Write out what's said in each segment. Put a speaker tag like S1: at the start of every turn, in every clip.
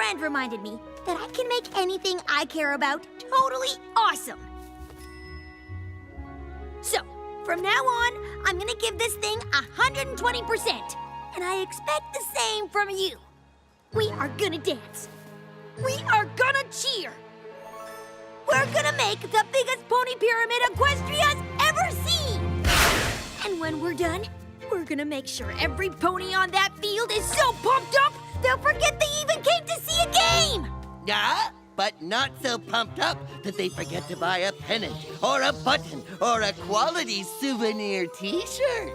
S1: friend reminded me that I can make anything I care about totally awesome. So, from now on, I'm gonna give this thing 120%. And I expect the same from you. We are gonna dance. We are gonna cheer. We're gonna make the biggest pony pyramid Equestria's ever seen. And when we're done, we're gonna make sure every pony on that field is so pumped up, they'll forget they even came to see a game.
S2: Yeah, but not so pumped up that they forget to buy a pennant or a button or a quality souvenir t-shirt.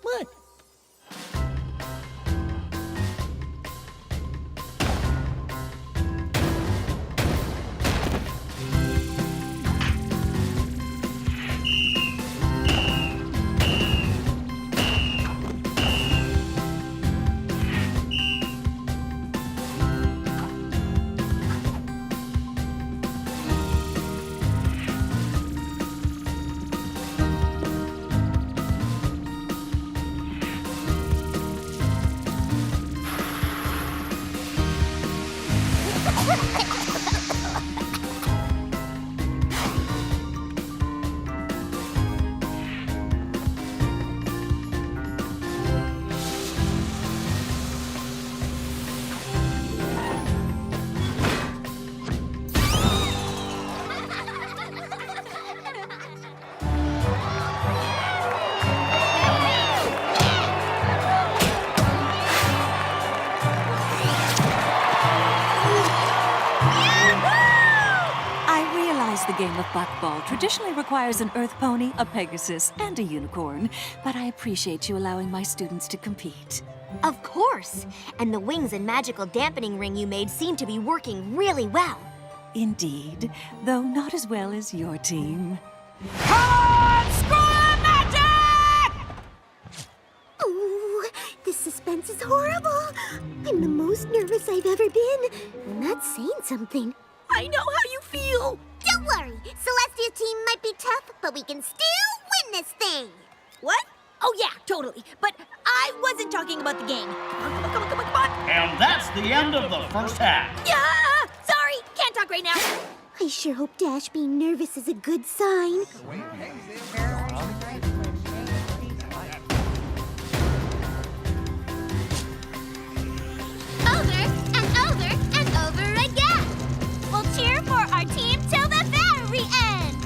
S2: What?
S3: The game of buckball traditionally requires an earth pony, a pegasus, and a unicorn, but I appreciate you allowing my students to compete.
S1: Of course. And the wings and magical dampening ring you made seem to be working really well.
S3: Indeed, though not as well as your team.
S1: Ooh, this suspense is horrible. I'm the most nervous I've ever been. And that's saying something. I know how you feel. Don't worry. Celestia's team might be tough, but we can still win this thing. What? Oh, yeah, totally. But I wasn't talking about the game. Come on.
S4: And that's the end of the first half.
S1: Yeah! Sorry, can't talk right now. I sure hope Dash being nervous is a good sign. Over and over and over again. We'll cheer for our team till the very end.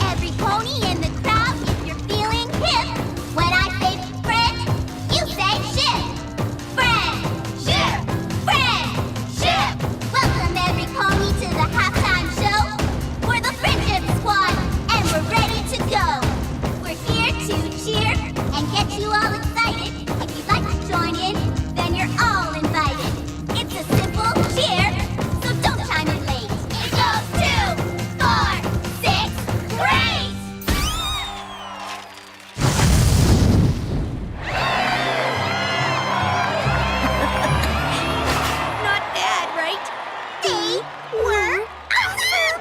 S1: Every pony in the crowd, if you're feeling hip, when I say friend, you say ship. Friendship! Friendship! Welcome every pony to the halftime show. We're the Friendship Squad, and we're ready to go. We're here to cheer and get you all excited. If you'd like to join in, then you're all invited. It's a simple cheer, so don't time it late. It goes 2, 4, 6, great! Not bad, right? They were awesome!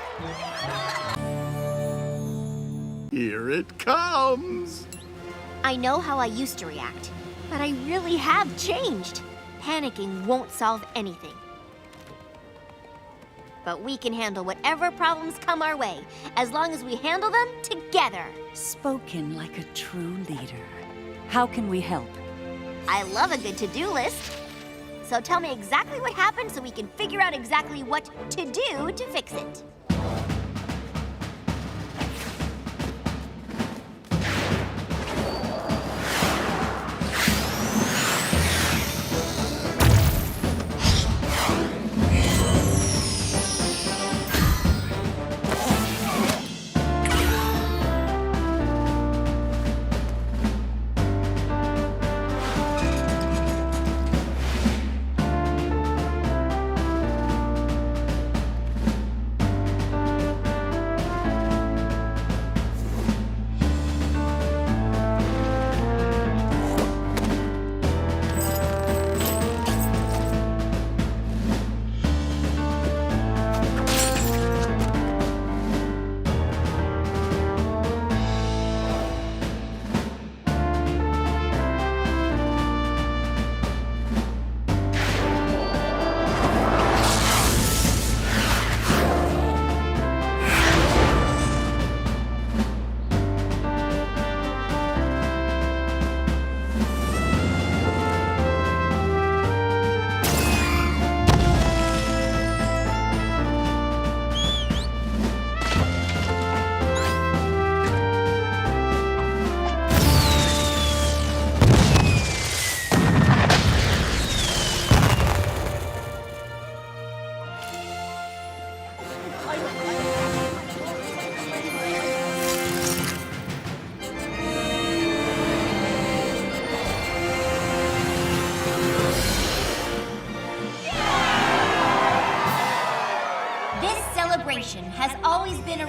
S5: Here it comes!
S1: I know how I used to react, but I really have changed. Panicking won't solve anything. But we can handle whatever problems come our way, as long as we handle them together.
S3: Spoken like a true leader. How can we help?
S1: I love a good to-do list. So tell me exactly what happened so we can figure out exactly what to do to fix it.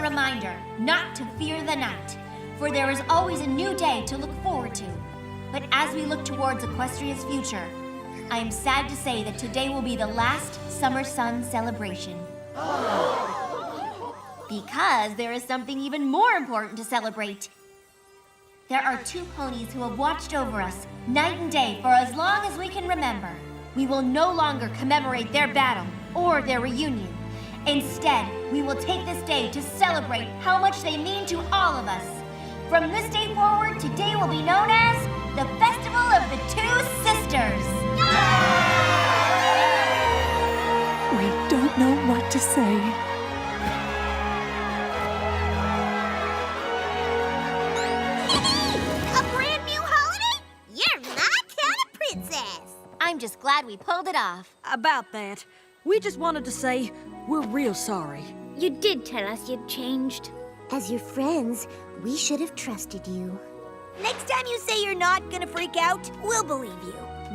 S1: reminder not to fear the night, for there is always a new day to look forward to. But as we look towards Equestria's future, I am sad to say that today will be the last Summer Sun celebration. Because there is something even more important to celebrate. There are 2 ponies who have watched over us night and day for as long as we can remember. We will no longer commemorate their battle or their reunion. Instead, we will take this day to celebrate how much they mean to all of us. From this day forward, today will be known as the Festival of the 2 Sisters.
S3: We don't know what to say.
S1: A brand new holiday? You're my kind of princess. I'm just glad we pulled it off.
S6: About that, we just wanted to say we're real sorry.
S7: You did tell us you'd changed.
S1: As your friends, we should have trusted you. Next time you say you're not gonna freak out, we'll believe you.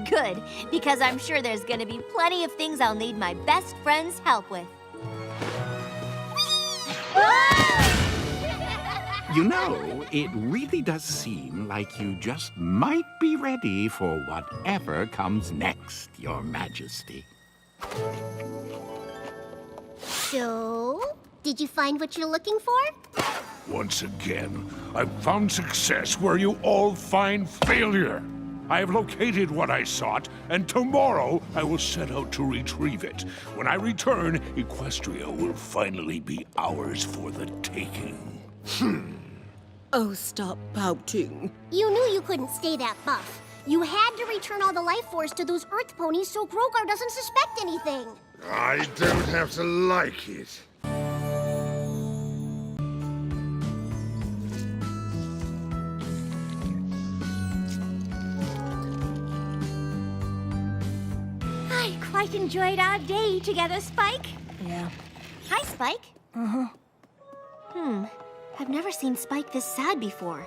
S1: Good, because I'm sure there's gonna be plenty of things I'll need my best friend's help with.
S5: You know, it really does seem like you just might be ready for whatever comes next, Your Majesty.
S1: So, did you find what you're looking for?
S8: Once again, I've found success where you all find failure. I have located what I sought, and tomorrow I will set out to retrieve it. When I return, Equestria will finally be ours for the taking.
S6: Oh, stop pouting.
S1: You knew you couldn't stay that buff. You had to return all the life force to those Earth ponies so Greaaat doesn't suspect anything.
S9: I don't have to like it.
S7: I quite enjoyed our day together, Spike.
S6: Yeah.
S1: Hi, Spike.
S6: Uh-huh.
S1: I've never seen Spike this sad before.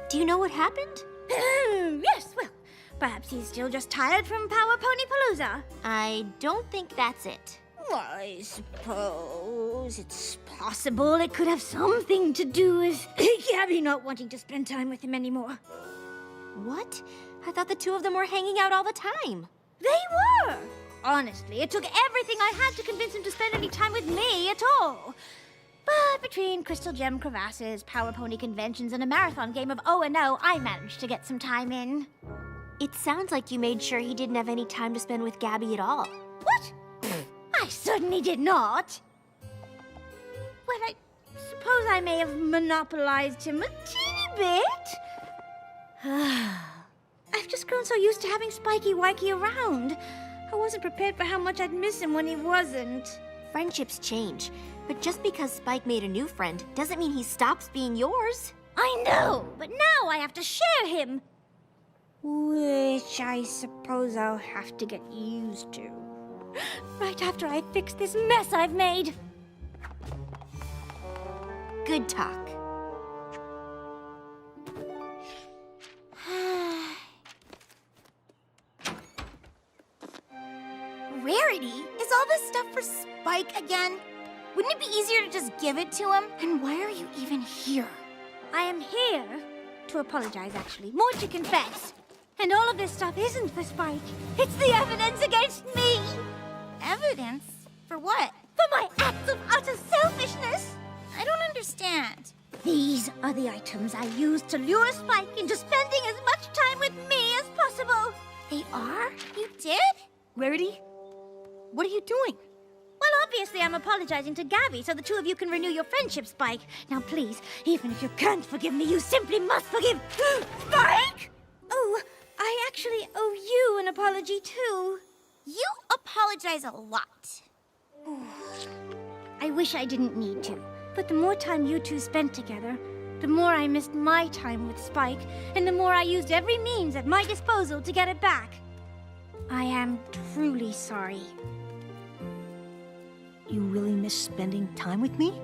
S1: Do you know what happened?
S7: Yes, well, perhaps he's still just tired from Power Pony Palooza.
S1: I don't think that's it.
S7: I suppose it's possible it could have something to do with Gabby not wanting to spend time with him anymore.
S1: What? I thought the 2 of them were hanging out all the time.
S7: They were! Honestly, it took everything I had to convince him to spend any time with me at all. But between Crystal Gem crevasses, Power Pony conventions, and a marathon game of O&O, I managed to get some time in.
S1: It sounds like you made sure he didn't have any time to spend with Gabby at all.
S7: What? I certainly did not. Well, I suppose I may have monopolized him a teeny bit. I've just grown so used to having Spiky Wikey around. I wasn't prepared for how much I'd miss him when he wasn't.
S1: Friendships change, but just because Spike made a new friend doesn't mean he stops being yours.
S7: I know, but now I have to share him. Which I suppose I'll have to get used to. Right after I fix this mess I've made.
S1: Good talk.
S10: Rarity? Is all this stuff for Spike again? Wouldn't it be easier to just give it to him? And why are you even here?
S7: I am here to apologize, actually. More to confess. And all of this stuff isn't for Spike. It's the evidence against me.
S10: Evidence? For what?
S7: For my acts of utter selfishness.
S10: I don't understand.
S7: These are the items I used to lure Spike into spending as much time with me as possible.
S10: They are? You did?
S6: Rarity, what are you doing?
S7: Well, obviously I'm apologizing to Gabby so the 2 of you can renew your friendship, Spike. Now please, even if you can't forgive me, you simply must forgive Spike! Oh, I actually owe you an apology too.
S10: You apologize a lot.
S7: I wish I didn't need to, but the more time you 2 spent together, the more I missed my time with Spike, and the more I used every means at my disposal to get it back. I am truly sorry.
S6: You really miss spending time with me?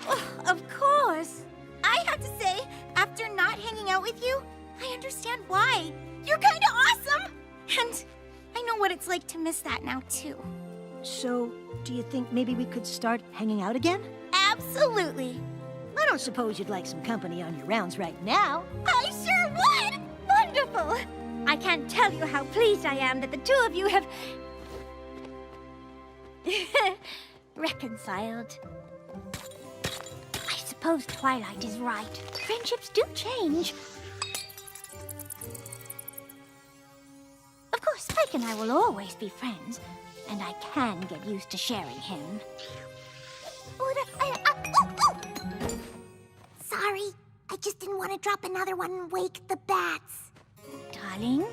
S7: Oh, of course.
S10: I have to say, after not hanging out with you, I understand why. You're kind of awesome! And I know what it's like to miss that now, too.
S6: So, do you think maybe we could start hanging out again?
S10: Absolutely.
S6: I don't suppose you'd like some company on your rounds right now.
S10: I sure would! Wonderful! I can't tell you how pleased I am that the two of you have... reconciled. I suppose Twilight is right. Friendships do change. Of course, Spike and I will always be friends, and I can get used to sharing him.
S1: Sorry, I just didn't want to drop another one and wake the bats.
S7: Darling,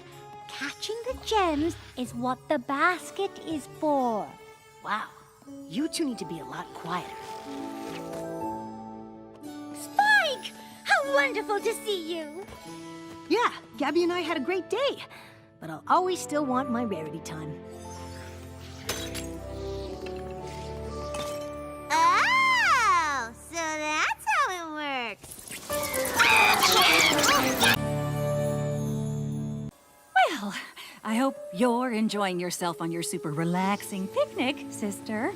S7: catching the gems is what the basket is for.
S6: Wow, you two need to be a lot quieter.
S7: Spike! How wonderful to see you!
S6: Yeah, Gabby and I had a great day, but I'll always still want my Rarity time.
S1: Oh, so that's how it works.
S3: Well, I hope you're enjoying yourself on your super relaxing picnic, sister.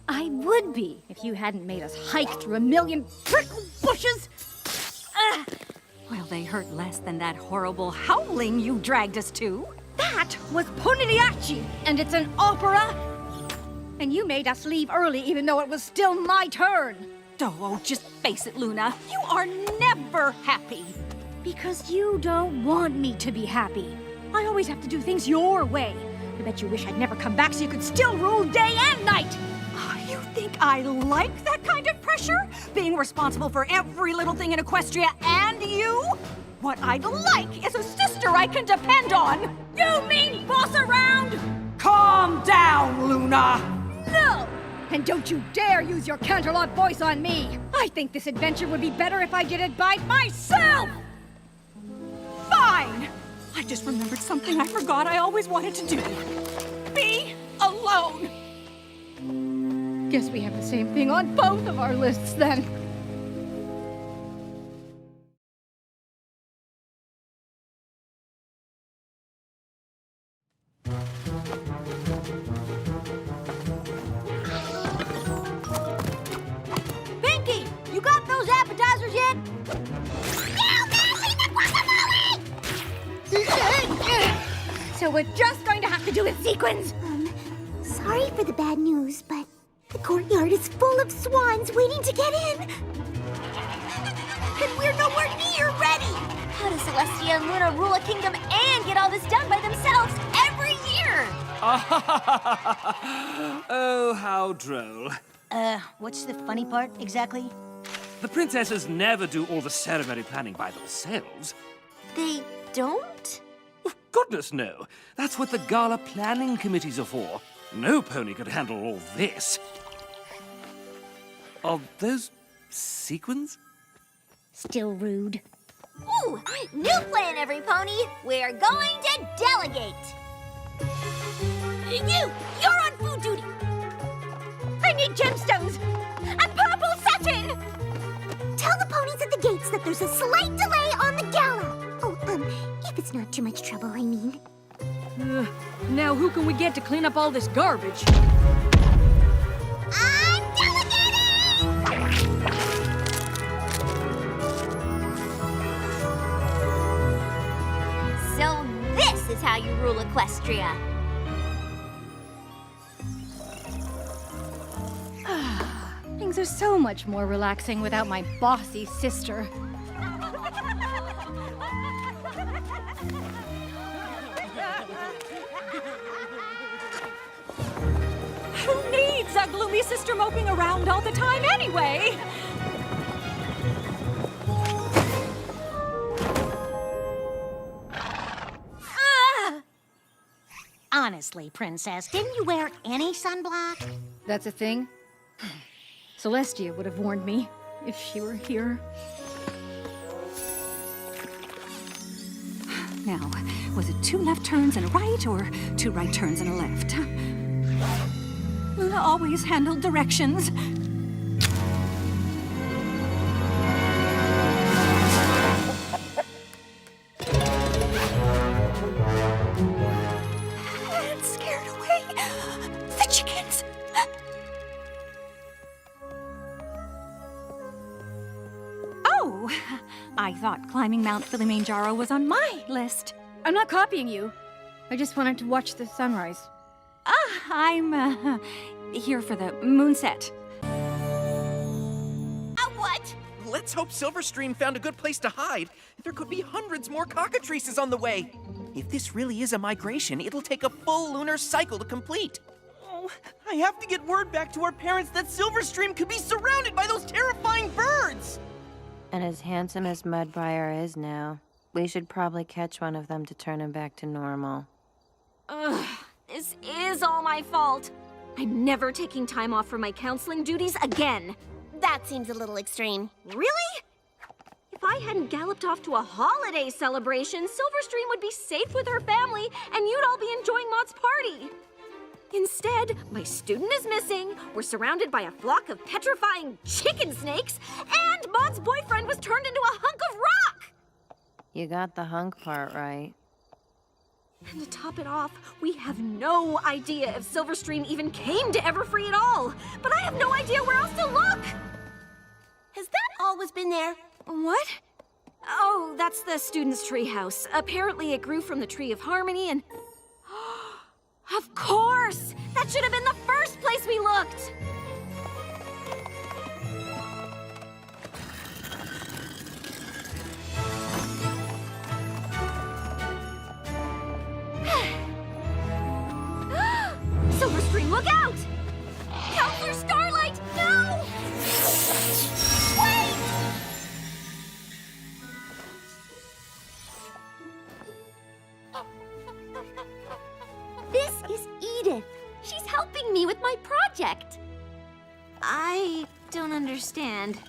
S6: I would be if you hadn't made us hike through a million prickle bushes.
S3: Well, they hurt less than that horrible howling you dragged us to.
S6: That was Ponies, and it's an opera. And you made us leave early even though it was still my turn.
S3: Oh, just face it, Luna. You are never happy.
S6: Because you don't want me to be happy. I always have to do things your way. I bet you wish I'd never come back so you could still rule day and night.
S3: You think I like that kind of pressure? Being responsible for every little thing in Equestria and you? What I'd like is a sister I can depend on.
S6: You mean boss around?
S3: Calm down, Luna.
S6: No! And don't you dare use your Canterlot voice on me! I think this adventure would be better if I did it by myself!
S3: Fine! I just remembered something I forgot I always wanted to do. Be alone!
S6: Guess we have the same thing on both of our lists, then. Pinkie! You got those appetizers yet? So we're just going to have to do it sequence.
S1: Sorry for the bad news, but the courtyard is full of swans waiting to get in. And we're nowhere near ready.
S10: How does Celestia and Luna rule a kingdom and get all this done by themselves every year?
S11: Oh, how droll.
S6: What's the funny part, exactly?
S11: The princesses never do all the ceremony planning by themselves.
S10: They don't?
S11: Oh, goodness, no. That's what the gala planning committees are for. No pony could handle all this. Are those sequins?
S7: Still rude.
S10: Ooh, new plan, everypony. We're going to delegate. You're on food duty.
S6: I need gemstones! And purple satin!
S1: Tell the ponies at the gates that there's a slight delay on the gala. Oh, if it's not too much trouble, I mean.
S6: Now who can we get to clean up all this garbage?
S1: I'm delegating!
S10: So this is how you rule Equestria.
S6: Things are so much more relaxing without my bossy sister.
S3: Who needs a gloomy sister moping around all the time anyway?
S12: Honestly, Princess, didn't you wear any sunblock?
S6: That's a thing? Celestia would have warned me if she were here.
S3: Now, was it 2 left turns and a right, or 2 right turns and a left? Luna always handled directions. It scared away the chickens. Oh, I thought climbing Mount Kilimanjaro was on my list.
S6: I'm not copying you. I just wanted to watch the sunrise.
S3: I'm here for the moonset.
S10: What?
S13: Let's hope Silverstream found a good place to hide. There could be hundreds more cockatrices on the way. If this really is a migration, it'll take a full lunar cycle to complete.
S14: Oh, I have to get word back to our parents that Silverstream could be surrounded by those terrifying birds!
S15: And as handsome as Mudbriar is now, we should probably catch one of them to turn him back to normal.
S16: Ugh, this is all my fault. I'm never taking time off from my counseling duties again.
S1: That seems a little extreme.
S16: Really? If I hadn't galloped off to a holiday celebration, Silverstream would be safe with her family, and you'd all be enjoying Maud's party. Instead, my student is missing, we're surrounded by a flock of petrifying chicken snakes, and Maud's boyfriend was turned into a hunk of rock!
S15: You got the hunk part right.
S16: And to top it off, we have no idea if Silverstream even came to Everfree at all. But I have no idea where else to look!
S1: Has that always been there?
S16: What? Oh, that's the student's treehouse. Apparently it grew from the Tree of Harmony and... Of course! That should have been the first place we looked! Silverstream, look out! Counselor Starlight, no! Wait!
S1: This is Edith. She's helping me with my project.
S16: I don't understand.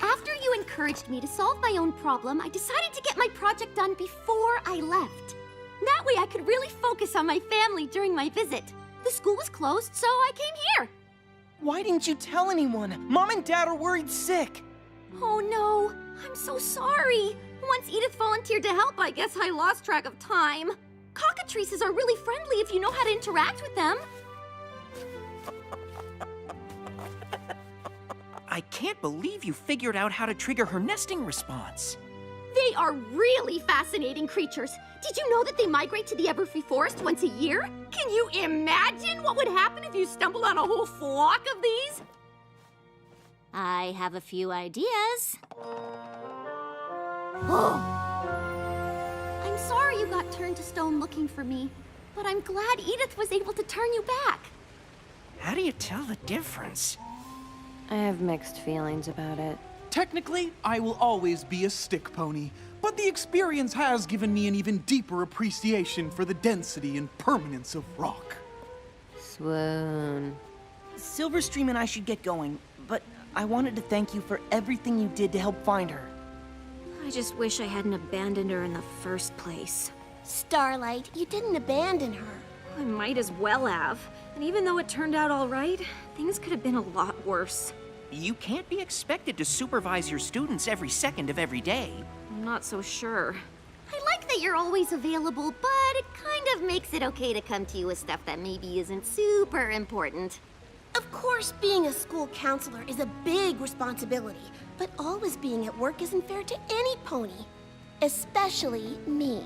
S1: After you encouraged me to solve my own problem, I decided to get my project done before I left. That way I could really focus on my family during my visit. The school was closed, so I came here.
S14: Why didn't you tell anyone? Mom and Dad are worried sick.
S16: Oh no, I'm so sorry. Once Edith volunteered to help, I guess I lost track of time.
S1: Cockatrices are really friendly if you know how to interact with them.
S13: I can't believe you figured out how to trigger her nesting response.
S1: They are really fascinating creatures. Did you know that they migrate to the Everfree Forest once a year?
S16: Can you imagine what would happen if you stumbled on a whole flock of these?
S1: I have a few ideas. Oh. I'm sorry you got turned to stone looking for me, but I'm glad Edith was able to turn you back.
S13: How do you tell the difference?
S15: I have mixed feelings about it.
S14: Technically, I will always be a stick pony, but the experience has given me an even deeper appreciation for the density and permanence of rock.
S15: Swoon.
S14: Silverstream and I should get going, but I wanted to thank you for everything you did to help find her.
S16: I just wish I hadn't abandoned her in the first place.
S1: Starlight, you didn't abandon her.
S16: I might as well have. And even though it turned out all right, things could have been a lot worse.
S13: You can't be expected to supervise your students every second of every day.
S16: I'm not so sure.
S1: I like that you're always available, but it kind of makes it okay to come to you with stuff that maybe isn't super important. Of course, being a school counselor is a big responsibility, but always being at work isn't fair to any pony, especially me.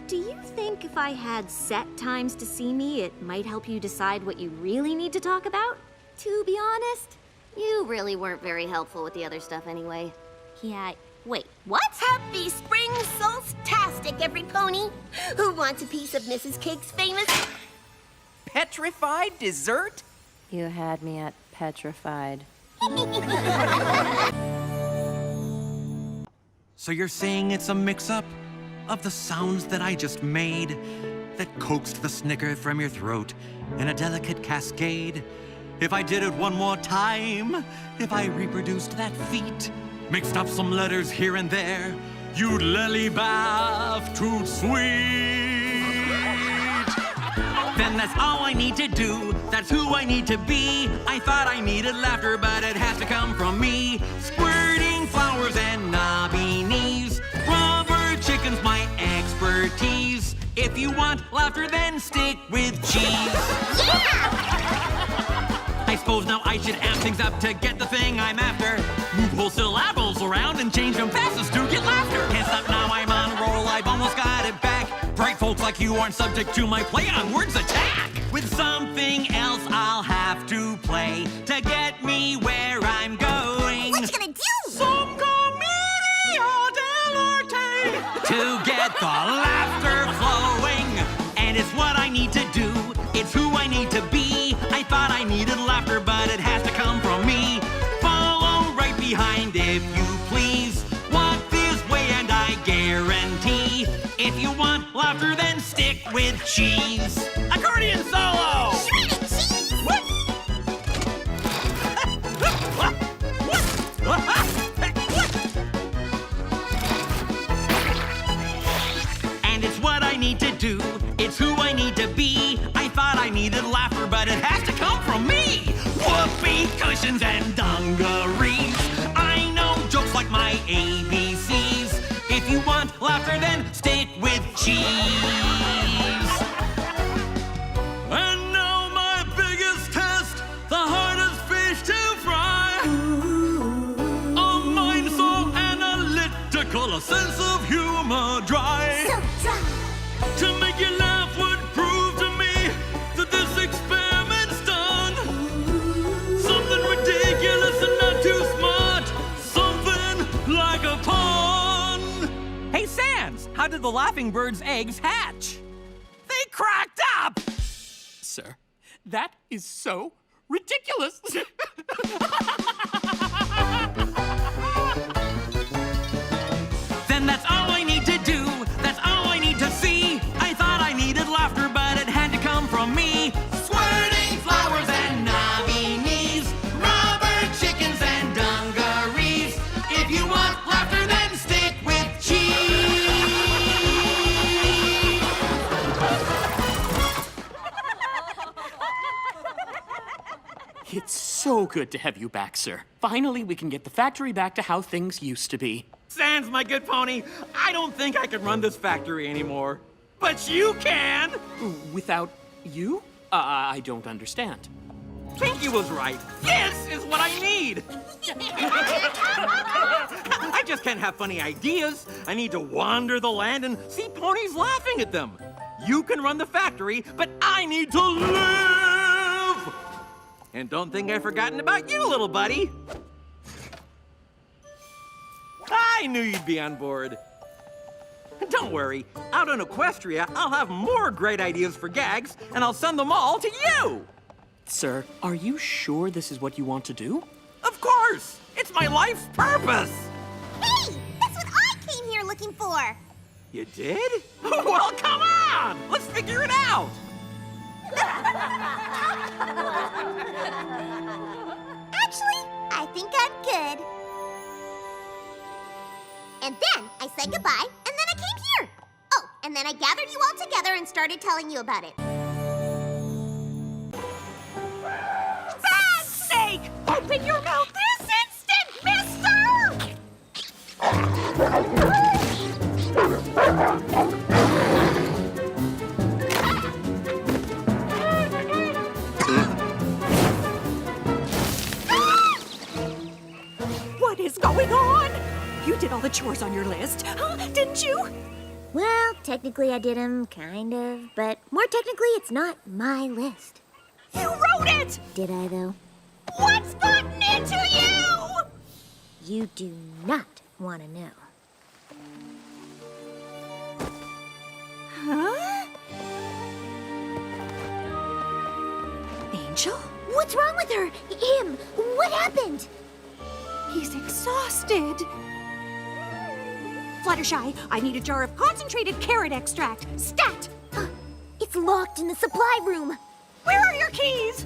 S16: Do you think if I had set times to see me, it might help you decide what you really need to talk about?
S1: To be honest, you really weren't very helpful with the other stuff anyway. Yeah, wait, what? Happy Spring Solstastic, every pony! Who wants a piece of Mrs. Cake's famous...
S13: Petrified dessert?
S15: You had me at petrified.
S17: So you're saying it's a mix-up of the sounds that I just made that coaxed the snicker from your throat in a delicate cascade? If I did it one more time, if I reproduced that feat, mixed up some letters here and there, you'd lily-bath too sweet. Then that's all I need to do, that's who I need to be. I thought I needed laughter, but it has to come from me. Squirting flowers and knobby knees, rubber chicken's my expertise. If you want laughter, then stick with cheese. I suppose now I should amp things up to get the thing I'm after. Move whole syllables around and change them like you aren't subject to my play on words attack. With something else I'll have to play to get me where I'm going.
S1: What you gonna do?
S17: Some commedia dell'arte to get the laughter flowing. And it's what I need to do. It's who I need to be. I thought I needed laughter, but it has to come from me. Follow right behind, if you please. Walk this way and I guarantee. If you want laughter, then stick with cheese. Accordion solo!
S1: Shredded cheese!
S17: What? And it's what I need to do. It's who I need to be. I thought I needed laughter, but it has to come from me. Whoopee cushions and dungarees. I know jokes like my ABCs. If you want laughter, then stick with cheese. And now my biggest test, the hardest fish to fry. A mind so analytical, a sense of humor dry.
S1: So dry.
S17: To make you laugh would prove to me that this experiment's done. Something ridiculous and not too smart. Something like a pun. Hey, Sans, how did the laughing bird's eggs hatch? They cracked up!
S14: Sir, that is so ridiculous.
S17: Then that's all I need to do. That's all I need to see. I thought I needed laughter, but it had to come from me. Squirting flowers and knobby knees. Rubber chickens and dungarees. If you want laughter, then stick with cheese.
S14: It's so good to have you back, sir. Finally, we can get the factory back to how things used to be.
S13: Sans, my good pony, I don't think I can run this factory anymore. But you can!
S14: Without you? I don't understand.
S13: Pinkie was right. This is what I need! I just can't have funny ideas. I need to wander the land and see ponies laughing at them. You can run the factory, but I need to live! And don't think I've forgotten about you, little buddy. I knew you'd be on board. Don't worry, out in Equestria, I'll have more great ideas for gags, and I'll send them all to you!
S14: Sir, are you sure this is what you want to do?
S13: Of course! It's my life's purpose!
S1: Hey! That's what I came here looking for!
S13: You did? Well, come on! Let's figure it out!
S1: Actually, I think I'm good. And then I said goodbye, and then I came here. Oh, and then I gathered you all together and started telling you about it.
S3: Bad snake! Open your mouth this instant, mister! What is going on? You did all the chores on your list, huh? Didn't you?
S10: Well, technically I did them, kind of. But more technically, it's not my list.
S3: You wrote it!
S10: Did I, though?
S3: What's gotten into you?
S10: You do not want to know.
S3: Huh? Angel?
S10: What's wrong with her? Him? What happened?
S3: He's exhausted. Fluttershy, I need a jar of concentrated carrot extract. Stat!
S10: It's locked in the supply room.
S3: Where are your keys?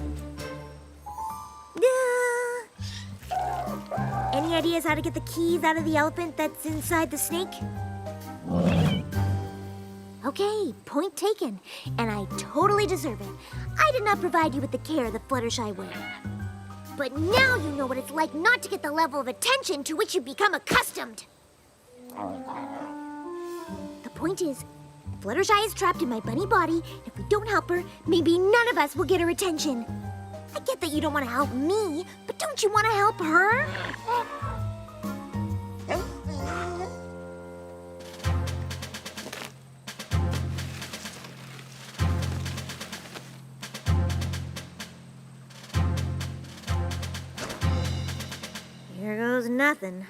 S10: Any ideas how to get the keys out of the elephant that's inside the snake? Okay, point taken. And I totally deserve it. I did not provide you with the care that Fluttershy would. But now you know what it's like not to get the level of attention to which you become accustomed. The point is, Fluttershy is trapped in my bunny body. If we don't help her, maybe none of us will get her attention. I get that you don't want to help me, but don't you want to help her? nothing.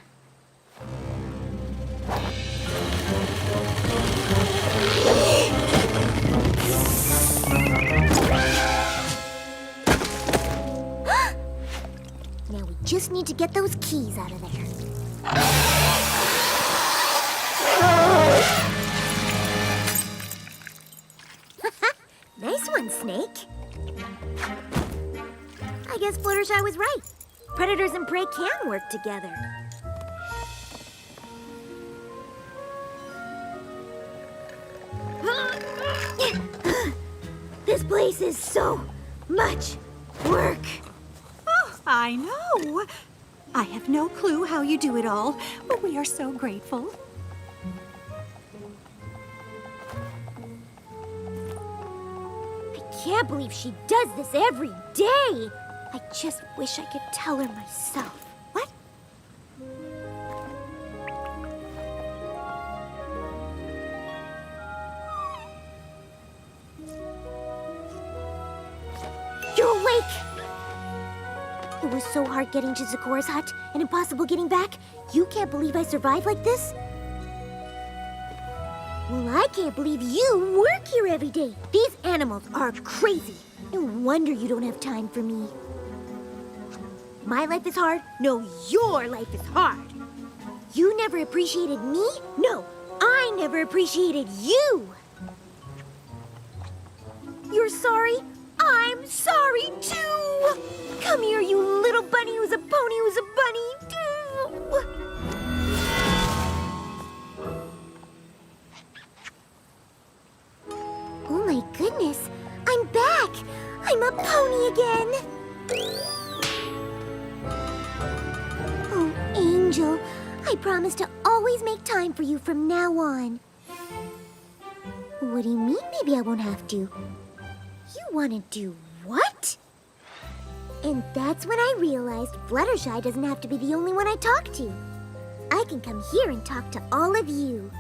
S10: Now we just need to get those keys out of there. Nice one, Snake. I guess Fluttershy was right. Predators and prey can work together. This place is so much work.
S3: Oh, I know. I have no clue how you do it all, but we are so grateful.
S10: I can't believe she does this every day. I just wish I could tell her myself. What? You're awake! It was so hard getting to Zecora's hut and impossible getting back. You can't believe I survived like this? Well, I can't believe you work here every day. These animals are crazy. No wonder you don't have time for me. My life is hard? No, your life is hard. You never appreciated me? No, I never appreciated you. You're sorry? I'm sorry too. Come here, you little bunny who's a pony who's a bunny too. Oh my goodness, I'm back. I'm a pony again. Oh, Angel, I promise to always make time for you from now on. What do you mean maybe I won't have to? You want to do what? And that's when I realized Fluttershy doesn't have to be the only one I talk to. I can come here and talk to all of you.